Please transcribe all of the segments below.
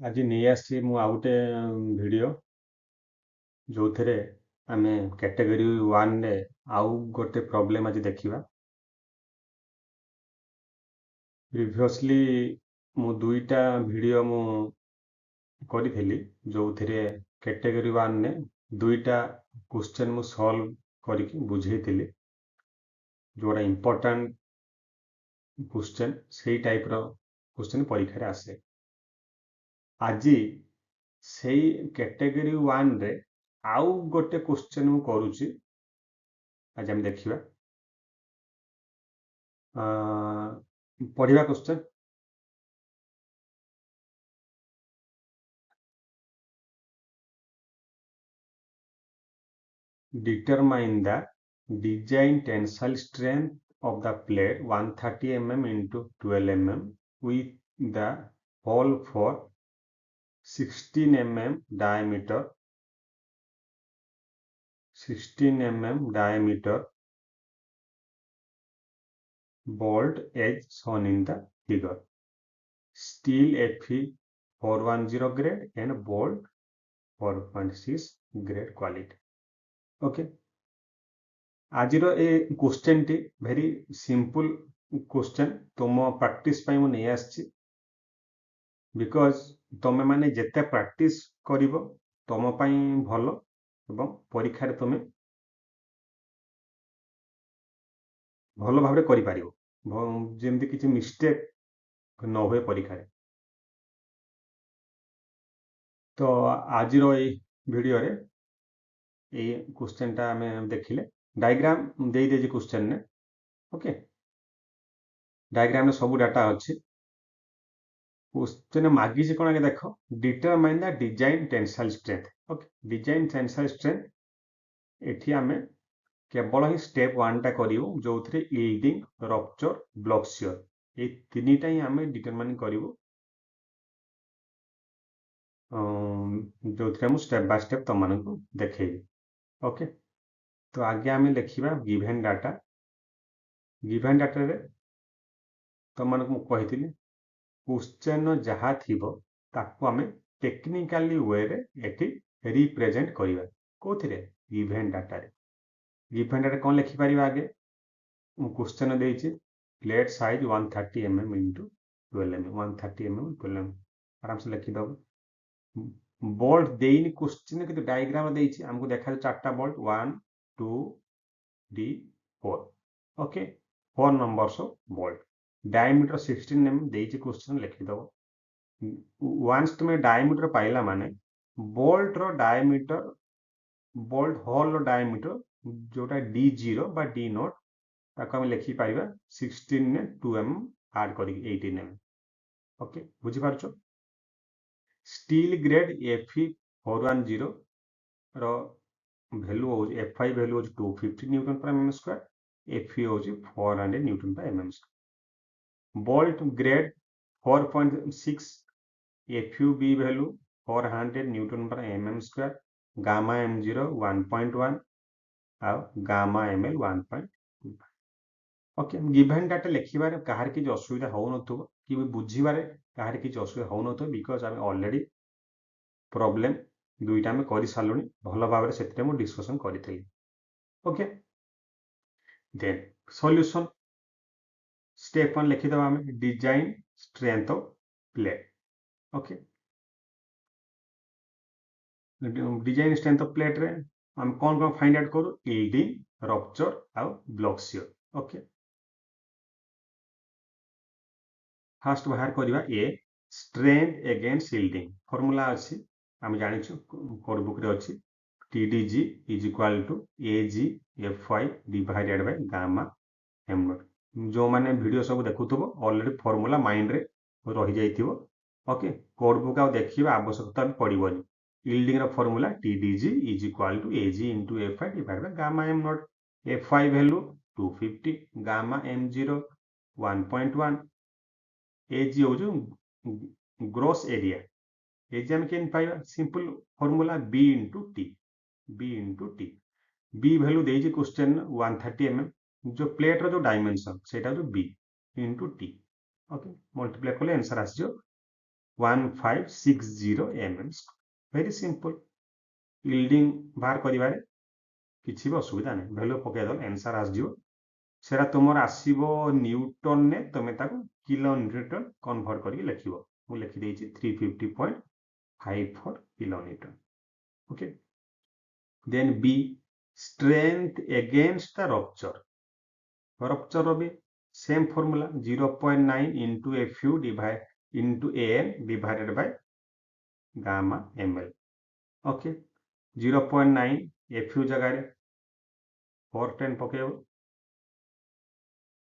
ଆଜି ନେଇ ଆସିଛି ମୁଁ ଆଉ ଗୋଟେ ଭିଡ଼ିଓ ଯୋଉଥିରେ ଆମେ କ୍ୟାଟେଗୋରୀ 1ରେ ଆଉ ଗୋଟେ ପ୍ରୋବ୍ଲେମ ଆଜି ଦେଖିବା। ପ୍ରିଭିୟସଲି ମୁଁ ଦୁଇଟା ଭିଡ଼ିଓ ମୁଁ କରିଥିଲି ଯୋଉଥିରେ କ୍ୟାଟେଗୋରୀ 1ରେ ଦୁଇଟା କ୍ୱେଶ୍ଚନ୍ ମୁଁ ସଲ୍ଭ କରିକି ବୁଝେଇଥିଲି, ଯୋଉଟା ଇମ୍ପୋର୍ଟାଣ୍ଟ କ୍ୱେଶ୍ଚନ୍ ସେଇ ଟାଇପ୍ର କ୍ୱେଶ୍ଚନ୍ ପରୀକ୍ଷାରେ ଆସେ। ଆଜି ସେଇ କ୍ୟାଟେଗୋରୀ 1ରେ ଆଉ ଗୋଟେ କ୍ୱେଶ୍ଚନ୍ ମୁଁ କରୁଛି। ଆଜି ଆମେ ଦେଖିବା ପଢିବା question. Determine the design tensile strength of the plate 130 mm into 12 mm with the hole for 16 mm diameter, 16 mm diameter bolt as shown in the figure. Steel Fe 410 grade and bolt 4.6 grade quality. Okay. आजिर ए question टी very simple question तुम practice पाई नहीं आछि, because तुम माने जेते प्रैक्टिस करिवो तुम पाई भलो एवं परीक्षा रे तुम भलो भाबरे करि पारिवो, जेमति किछि मिस्टेक न होए परीक्षा रे। तो आजिर ए वीडियो रे ए क्वेश्चन टा हमें देखिले डायग्राम दे दे क्वेश्चन ने। ओके, डायग्राम में सब डाटा अच्छी। क्वेश्चन मागी से कौन आगे देखो, determine the design tensile strength. Okay, design tensile strength एठी हमें केवल ही स्टेप 1 टा करियो जो थरे यील्डिंग, रप्चर, ब्लॉक शियर ए तीनटा ही हमें डिटरमाइन करिवो, जो थरे हम स्टेप बाय स्टेप तुम मानन को देखेबी। ओके, तो आगे हमें लिखिबा गिवन डाटा। गिवन डाटा रे तुम मानन को कहिथिली क्वेश्चन जहाँ थिबो ताको हमें टेक्निकली वे रे एठी रिप्रेजेंट करिबा। कोथिरे? गिवन डाटा रे। गिवन डाटा कोन लिखि परिबा आगे क्वेश्चन देइछि plate size 130 mm into 12 mm, 130 mm 12 mm आराम से लिखि दब। बोल्ट देइनि क्वेश्चन के डायग्राम देइछि हमको देखा चारटा bolt 1 2 3 4। Okay, 4 numbers of bolt, diameter 16 mm देइछि क्वेश्चन लिखि दब। वंस तुम डायमीटर पाइला माने बोल्ट रो डायमीटर, बोल्ट होल रो डायमीटर जोटा D0 बा D नॉट ताको हम लिखि पाइबा 16 ने 2 mm ऐड करी 18 mm। ओके, बुझि पारछो। स्टील ग्रेड Fe 410 रो वैल्यू हो Fi वैल्यू हो 250 Newton per mm square, Fe हो 400 newton per mm square. Bolt grade 4.6 FUB value 400 newton per mm square, gamma M0 1.1 और gamma ML 1.25। Okay, given data लिखिबारे काहार कि असुविधा हो नथो कि बुझिबारे काहार कि असुविधा हो नथो, बिकॉज हम ऑलरेडी प्रॉब्लम दुईटा में करि सालुनी भलो भाबरे सेते मु डिस्कशन करिथि। ओके, देन सॉल्यूशन स्टेप 1 लिखि दबा हमें design strength of plate. Okay, design strength of plate रे हम कौन कौन फाइंड आउट करू, यील्डिंग, रप्चर और ब्लॉक शियर। ओके, फर्स्ट बाहर करबा ए स्ट्रेंथ अगेंस्ट यील्डिंग। फार्मूला अछि हम जानि छु कोड बुक रे अछि, TDG is equal to AG FY divided by gamma m naught. जो माने वीडियो सब देखुथबो ऑलरेडी फार्मूला माइंड रे रहि जाइथिबो। ओके, कोड बुक आ देखिबा आवश्यकता भी पड़िबोनी। यील्डिंग रो formula TDG is equal to AG into FI divided by gamma m naught. FI value 250, gamma M0 1.1, AG हो जो ग्रोस एरिया। AG हम केन पाइबा simple formula B into T, B into T। B वैल्यू देइछि question 130 mm, जो plate रो जो डायमेंशन सेटा जो B into T। Okay, multiply करले आंसर आसी जो 1560 mm very simple yielding बाहर करिवारे किछि भी असुविधा नहीं वैल्यू पके दल आंसर आसीजिवो सेरा तुमर आसीबो न्यूटन ने तमे ताको किलो न्यूटन कन्वर्ट करके लिखिबो मु लिखि देछि 350.54 kilo newton okay then B strength against the rupture of a same formula 0.9 into fu divide into an divided by gamma ml okay 0.9 fu जगह 410 पकेब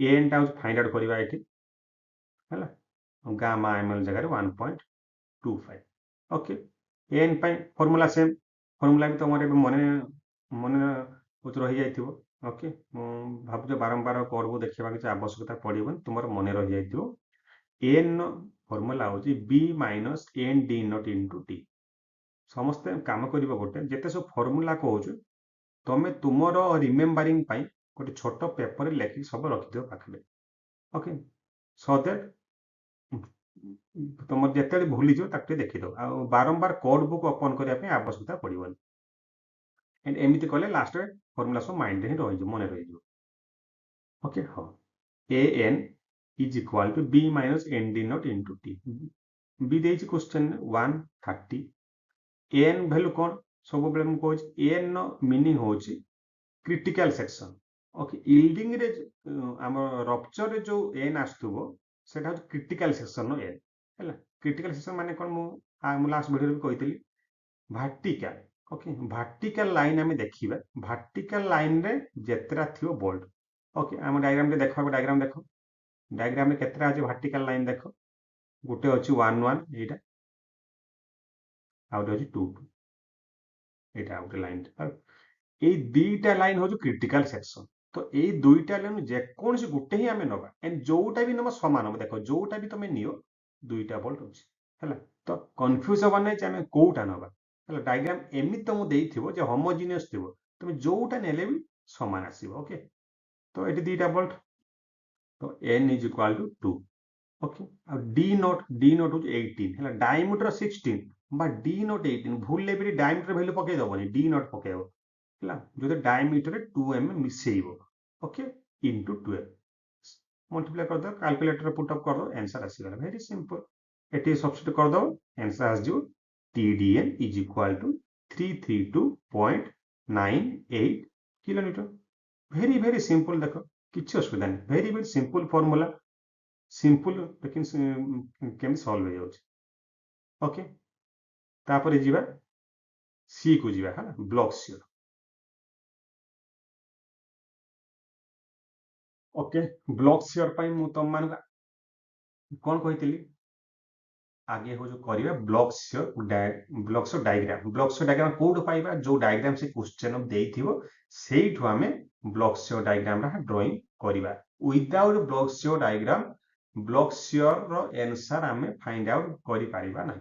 an टा फाइंड आउट करबा एठी हला गामा ml जगह 1.25 okay an pi formula same formula भी तमरे मने मने रही जाइथिबो ओके भाबुजे बारंबार करबो देखिबा कि आवश्यकता पड़िबन तुमर मने रही जाइथिबो n फार्मूला होची b minus n d not into t समस्त काम करिबो गोटे जेते सब फार्मूला कहउछु तमे तुमरो रिमेम्बरिंग पाई गोटे छोट पेपर लेखि सब रखि दियो पाखले ओके सो दैट तुम जेते भूली जो ताकते देखि दो आ बारंबार कोड बुक ओपन करिया पे आवश्यकता पड़िबन एंड एमिति कले लास्ट रे फार्मूला सब माइंड रे रहि जो मने रहि जो ओके हां an is equal to b minus n d naught into t b देछि क्वेश्चन 130 an वैल्यू कोन सब बेले हम कहै छी an नो मीनिंग होछि क्रिटिकल सेक्शन ओके यील्डिंग रे हम रप्चर रे जो n आस्तुबो सेटा क्रिटिकल सेक्शन नो n हैला क्रिटिकल सेक्शन माने कोन मु लास्ट वीडियो रे कहितली वर्टिकल ओके वर्टिकल लाइन हमें देखिबा वर्टिकल लाइन रे जेतरा थियो बोल्ट ओके हम डायग्राम रे देखो डायग्राम रे केतरा अछि वर्टिकल लाइन देखो गुटे अछि 1 1 एटा आउट अछि 2 2 एटा आउट लाइन ए दुईटा लाइन हो जो क्रिटिकल सेक्शन तो ए दुईटा लाइन जे कोन से गुटे ही हमें नबा एंड जोटा भी नबा समान हम देखो जोटा भी तमे नियो दुईटा बोल्ट अछि हैला तो कंफ्यूज होबा नै जे हमें कोटा नबा हैला डायग्राम एमि तो मु देइथिबो जे होमोजेनियस थिबो तुम जोटा नेले भी समान आसीबो ओके तो एटी दुईटा बोल्ट तो n is equal to 2 okay आ d नोट हो 18 हैला डायमीटर 16 बा d नोट 18 भूल ले भी डायमीटर वैल्यू पके दबनी d नोट पकेबो हैला जो डायमीटर 2 mm मिसेइबो ओके इनटू 12 मल्टीप्लाई कर दो कैलकुलेटर पुट अप कर दो आंसर आसी गला वेरी सिंपल एटी सब्स्टिट्यूट कर दो आंसर आस जो tdn is equal to 332.98 kilometre very very simple देखो किछि असुविधा नहीं very very simple formula simple लेकिन केम सॉल्व हो जाउछ ओके तापर जीवा सी को जीवा हा block shear okay block shear पाई मु तम मान कोन कहितली आगे हो जो करिया ब्लॉक शियर डायग्राम कोड पाइबा जो डायग्राम से क्वेश्चन देइथिबो सेइठो हमें ब्लॉक शियर डायग्राम रा ड्राइंग करिबा विदाउट ब्लॉक शियर रो आंसर हमें फाइंड आउट करि पारिबा नै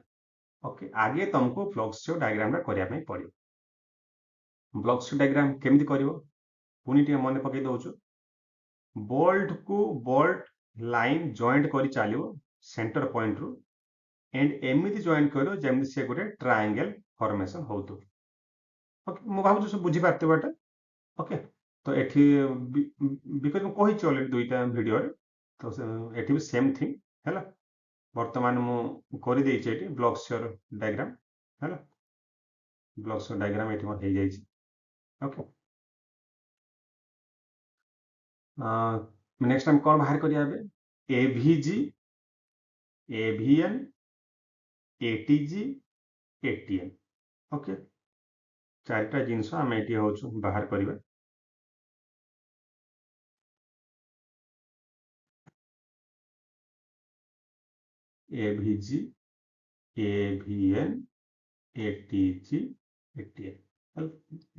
ओके आगे तुमको ब्लॉक शियर डायग्राम रा करिया में पड़ियो ब्लॉक शियर डायग्राम केमिति करिवो पुनी टे मने पके दोछु बोल्ट को बोल्ट लाइन जॉइंट करि चालिवो सेंटर पॉइंट रु एंड एमिति जॉइन करो जेमिति से गोटे ट्रायंगल फॉर्मेशन होतो ओके मु भाबु सब बुझी पारते बाटा ओके तो एठी बिकॉज़ मु कहि छी ऑलरेडी दुईटा वीडियो रे तो एठी भी सेम थिंग हैला वर्तमान मु करि देइ छी एठी ब्लॉक शियर डायग्राम हैला ब्लॉक शियर डायग्राम एठी मत हे जाई छी ओके नेक्स्ट टाइम कोन बाहर करिया बे A V G A V N A T G A T N okay चारटा जिनस आम एटी होछु बाहर करिबा A V G A V N A T G A T N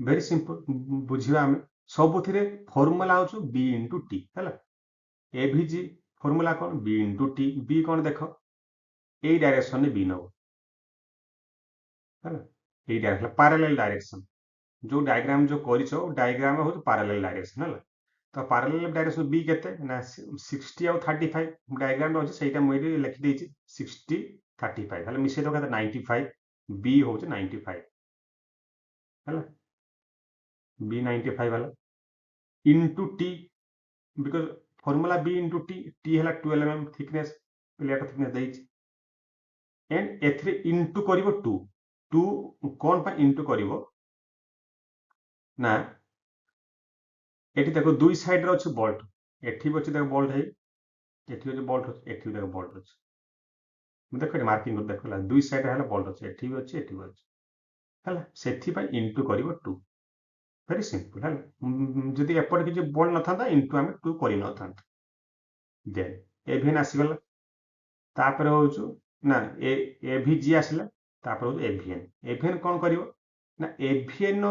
very simple बुझिबा हम सबुथिरे फार्मूला होछु b into t हैला एवीजी फार्मूला कोन b into t b कोन देखो ए डायरेक्शन में b नबो हैला ए डायरेक्शन पैरेलल डायरेक्शन जो डायग्राम जो करिछो डायग्राम हो तो पैरेलल डायरेक्शन हैला तो पैरेलल डायरेक्शन b केते ना 60 और 35 डायग्राम रो सेटा मु लिखि देछि 60 35 हेला मिसे दो 95 बी होचे 95 हेला बी 95 हेला into T because formula B into T T हेला 12 mm थिकनेस प्लेट थिकनेस देइछ एंड एथरे इनटू करिवो 2 2 कोन पा इनटू करिवो ना एठी देखो दुई साइड रे अछि बोल्ट एठी बछि देखो बोल्ट है एठी अछि बोल्ट अछि एठी देखो बोल्ट अछि देखो मार्किंग कर देखला दुई साइड रे हला बोल्ट अछि एठी भी अछि एठी भी अछि हला सेथि पा इनटू करिवो 2 वेरी सिंपल हला जदि एपट कि बोल्ट न थांता इनटू हम 2 करि न थांता देन एभिन आसीगला तापर होउछु ना एभीजी आसिला तापर होउछु एभिएन एभिएन कोन करिवो ना एभिएन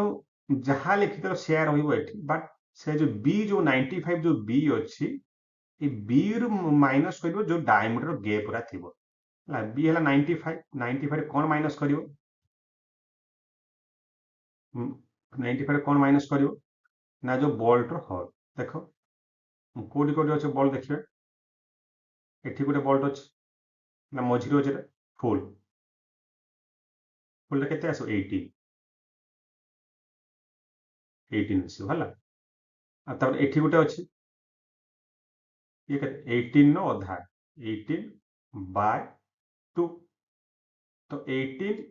जहा लिखितो शेयर होइबो एठी बट से जो बी जो 95 जो बी अछि ए बी रु माइनस करिवो जो डायमीटर गैप रा थिबो हला बी हला 95 95 कोन माइनस करिवो 95 कोन माइनस करिवो ना जो बोल्ट रो होल देखो कोडी कोडी अछि बोल्ट देखिबे एठी गोटे बोल्ट अछि ना मझिरो अछि फुल फुल केते आसो 18 18 आसो हला आ तब एठी गोटे अछि ये केते 18 नो अधा 18 बाय 2 तो 18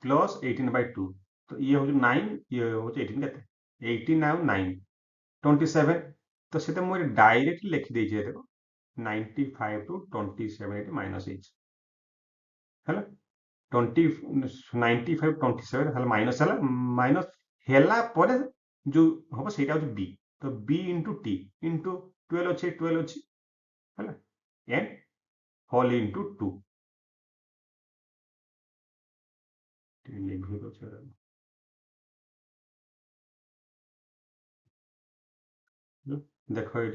प्लस 18 बाय 2 तो ये हो 9 ये हो 18 केते 18 आउ 9 27 तो सेते मोर डायरेक्ट लिखि देइ जे देखो 95 टू 27 एटी माइनस एच हला 20 95 27 हला माइनस हला माइनस हेला परे जो होबो सेटा हो बी तो बी इनटू टी इनटू 12 अछि हला एंड होल इनटू 2 लिखि दो छ देखो ये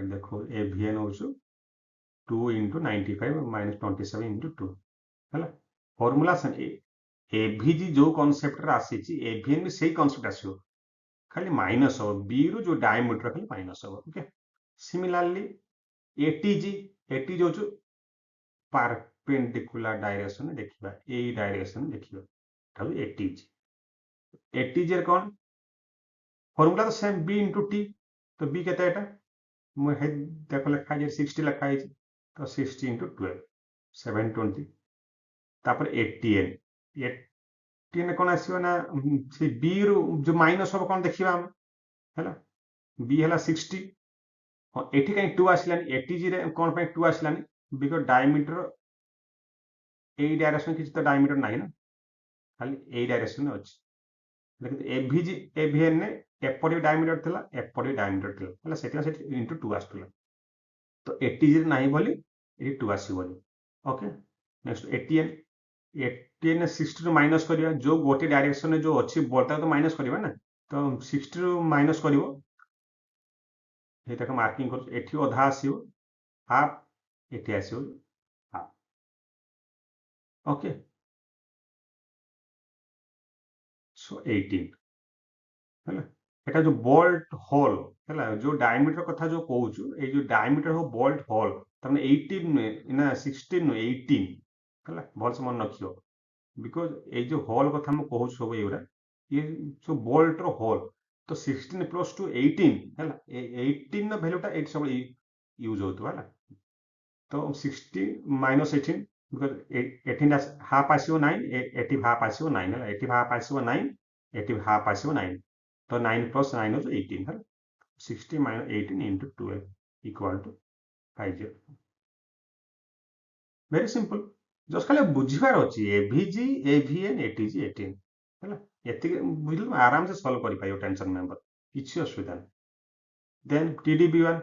देखो एवीएन होछु 2 into 95 minus 27 into 2 है फॉर्मूला एभीजी जो कॉन्सेप्ट आसी एवीएन भी सही कॉन्सेप्ट आसो खाली माइनस हो बी रु जो डायमीटर खाली माइनस हो ओके सिमिलरली एटीजी एटीजी होछु परपेंडिकुलर डायरेक्शन देखिबा ए डायरेक्शन देखिबा तब एटीजी एटीजी रे कोन फॉर्मूला तो सेम बी इनटू टी तो बी केते एटा मु हे देखो लिखा है 60 लिखा है तो 60 into 12 720 तापर 18 18 कोन आसीबो ना से बी रु जो माइनस हो कोन देखिबा हम हैला बी हैला 60 और एठी काई 2 आसिलानी एटीजी रे कोन पे 2 आसिलानी बिकॉज़ डायमीटर ए डायरेक्शन किछ तो डायमीटर नाही ना खाली ए डायरेक्शन में अछि लेकिन एभीजी एवीएन ने एपडी डायमीटर थिला एपडी डायमीटर थिला हैला सेटा से इनटू 2 आस्तला तो एटीजी रे नाही बोली ए 2 आसीबोनी ओके नेक्स्ट एटीएन एटीएन 60 रु माइनस करिया जो गोटे डायरेक्शन में जो अछि बोल्टा तो माइनस करिवा ना तो 60 रु माइनस करिवो एटाको मार्किंग कर एठी अधा आसीबो हाफ एठी आसीबो हाफ ओके सो 18 हैला एटा जो बोल्ट होल हैला जो डायमीटर कथा जो कहउछु ए जो डायमीटर हो बोल्ट होल तने 18 ना 16 नो 18 हैला भल से मन रखियो बिकॉज ए जो होल कथा हम कहउछु सब एउरा ये जो बोल्ट रो होल तो 16 प्लस टू 18 हैला 18 नो वैल्यूटा 8 सब यूज होतो हैला तो 60 माइनस 18 बिकॉज 18 हाफ आसीबो 9 80 हाफ आसीबो 9 हैला 80 हाफ आसीबो 9 80 हाफ आसीबो 9 तो 9 प्लस 9 हो 18 हैला 60 minus 18 into 12 equal to 50 very simple just खाली बुझिबार अछि एवीजी एवीएन एटीजी 18 हैला एति बुझिल आराम से सॉल्व करि पाइयो टेंशन मेंबर किछि असुविधा देन टीडीबी1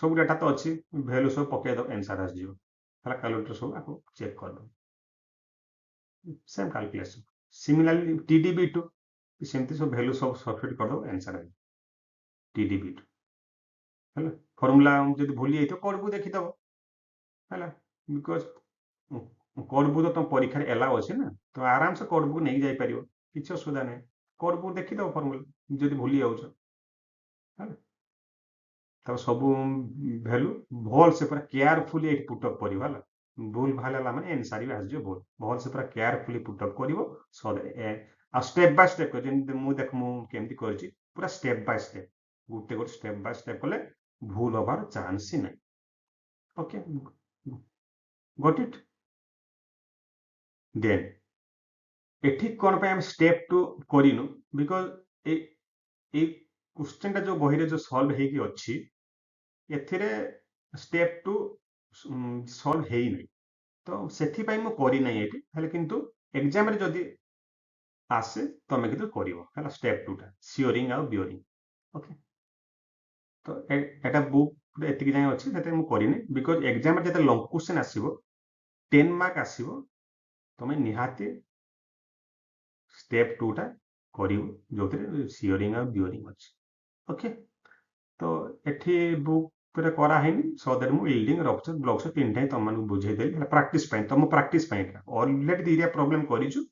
सब डाटा तो अच्छी वैल्यू सब पके दो आंसर आस जियो हला कैलकुलेटर सब आपको चेक कर दो सेम कैलकुलेशन सिमिलरली टीडीबी2 सेमती सब वैल्यू सब सब्स्टिट्यूट कर दो आंसर आ टीडीबी2 हला फार्मूला जदी भूली जाइतो कोड को देखि दबो हला बिकॉज़ कोड बुक तो तुम परीक्षा एला अछि ना तो आराम से कोड बुक नहीं जाई परियो किछ असुविधा नहीं कोड बुक देखि दो फार्मूला जदी भूली जाउछ हला तब सब वैल्यू भल से पूरा केयरफुली पुट अप परियो हला भूल भाल है माने आंसर भी आसजो भूल बहुत से पूरा केयरफुली पुट अप करिवो सो आ स्टेप बाय स्टेप को जेन मु देख मु केमती करछि पूरा step by step Gute Gute step by step कले भूल होबार चांस ही नहीं ओके गॉट इट देन एठी कोन पे हम स्टेप 2 करिनु बिकॉज़ ए क्वेश्चन टा जो बही रे जो सॉल्व हेकी अछि एथिरे स्टेप 2 सॉल्व हेई नै तो सेथि पई मु करि नै एठी हेले किंतु एग्जाम रे जदी आसे तमे किंतु करिवो हला स्टेप 2 टा सियरिंग आ बियरिंग ओके तो एटा बुक रे एतिकी जाय अछि सेते मु करि नै बिकॉज़ एग्जाम रे जते लॉन्ग क्वेश्चन आसीबो 10 मार्क आसीबो तमे निहाती स्टेप 2 टा करिवो जोथिरे सियरिंग आ बियरिंग अछि ओके तो एठी बुक रे करा हैनी सो दैट मु यील्डिंग रप्चर ब्लॉक्स तीन टाइम तम मानू बुझे देली हला प्रैक्टिस पई तम प्रैक्टिस पई ऑलरेडी दीरिया प्रॉब्लम करिछु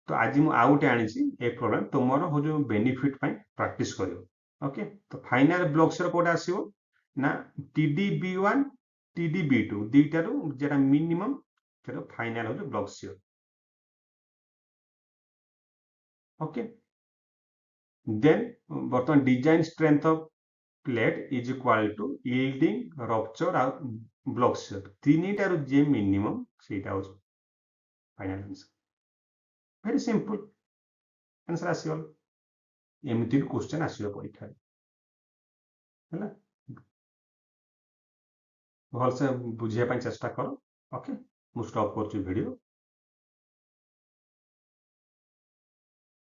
तो आज मु आउट आनिछि ए प्रॉब्लम तुमरो हो जो बेनिफिट पई प्रैक्टिस करियो ओके तो फाइनल ब्लॉक्स रे कोड आसीबो ना TDB1 TDB2 दीटारो जेटा मिनिमम तेरो फाइनल हो जो ब्लॉक्स सियो ओके देन बर्तमान design strength of plate is equal to yielding rupture आ ब्लॉक शेप तीनिटार जे मिनिमम सेटा हो final answer very simple answer आसीगल एमती भी क्वेश्चन आसीबो परीक्षा हैला भल से बुझिया पई चेष्टा करो ओके मु स्टॉप करछु वीडियो